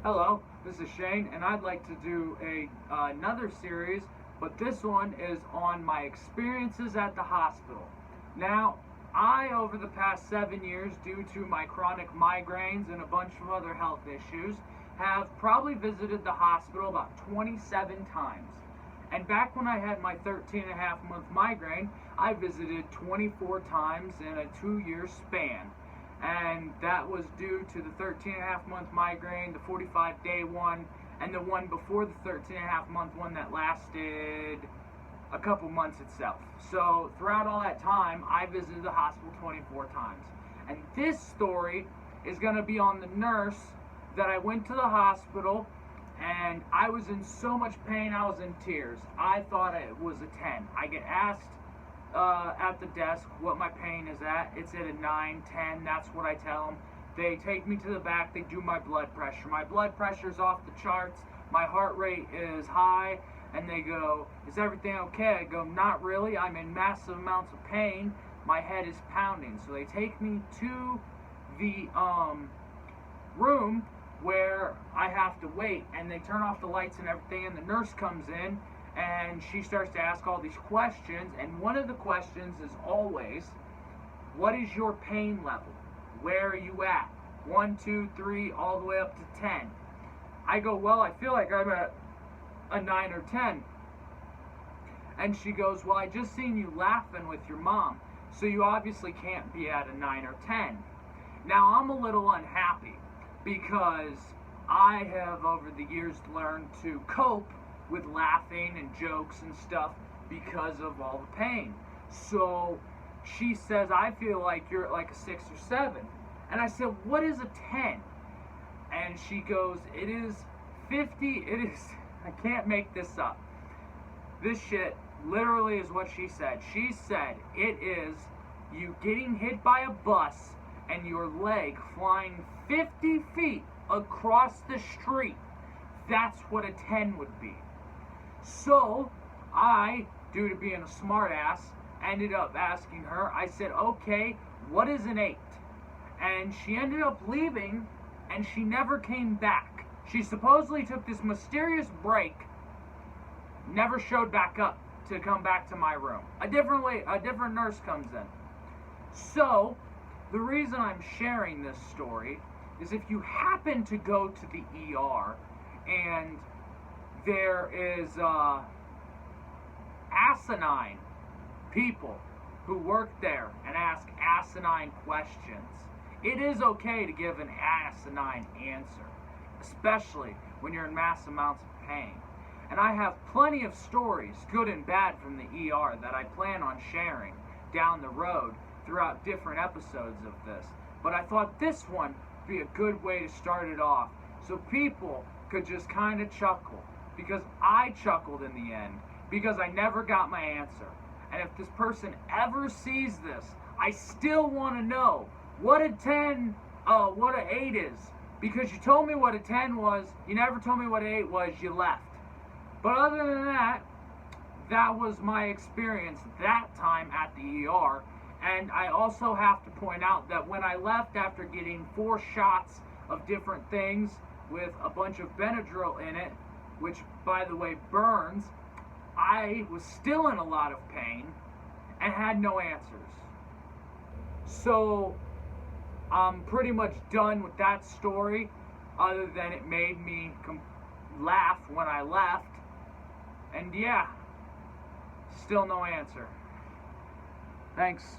Hello, this is Shane, and I'd like to do another series, but this one is on my experiences at the hospital. Now, over the past 7 years, due to my chronic migraines and a bunch of other health issues, have probably visited the hospital about 27 times. And back when I had my 13.5-month migraine, I visited 24 times in a 2-year span. And that was due to the 13.5-month migraine, the 45-day one, and the one before the 13.5-month one that lasted a couple months itself. So throughout all that time, I visited the hospital 24 times. And this story is going to be on the nurse that I went to the hospital, and I was in so much pain, I was in tears. I thought it was a 10. I get asked at the desk what my pain is at. It's at a 9, 10, that's what I tell them. They take me to the back, they do my blood pressure. My blood pressure's off the charts, my heart rate is high, and they go, "Is everything okay?" I go, "Not really, I'm in massive amounts of pain, my head is pounding." So they take me to the room where I have to wait, and they turn off the lights and everything, and the nurse comes in, and she starts to ask all these questions, and one of the questions is always, what is your pain level? Where are you at? 1, 2, 3, all the way up to 10. I go, "Well, I feel like I'm at a 9 or 10. And she goes, "Well, I just seen you laughing with your mom, so you obviously can't be at a 9 or 10. Now, I'm a little unhappy because I have over the years learned to cope with laughing and jokes and stuff because of all the pain. So she says, "I feel like you're like a 6 or 7. And I said, "What is a 10? And she goes, "It is 50, it is," I can't make this up. This shit literally is what she said. She said, "It is you getting hit by a bus and your leg flying 50 feet across the street. That's what a 10 would be." So I, due to being a smart ass, ended up asking her. I said, "Okay, what is an 8? And she ended up leaving, and she never came back. She supposedly took this mysterious break, never showed back up to come back to my room. A different nurse comes in. So the reason I'm sharing this story is if you happen to go to the ER and there is asinine people who work there and ask asinine questions, it is okay to give an asinine answer, especially when you're in mass amounts of pain. And I have plenty of stories, good and bad, from the ER that I plan on sharing down the road throughout different episodes of this. But I thought this one would be a good way to start it off so people could just kind of chuckle, because I chuckled in the end because I never got my answer. And if this person ever sees this, I still want to know what a 10, what an 8 is, because you told me what a 10 was, you never told me what an 8 was, you left. But other than that, that was my experience that time at the ER. And I also have to point out that when I left after getting 4 shots of different things with a bunch of Benadryl in it, which, by the way, burns, I was still in a lot of pain and had no answers. So I'm pretty much done with that story, other than it made me laugh when I left. And yeah, still no answer. Thanks.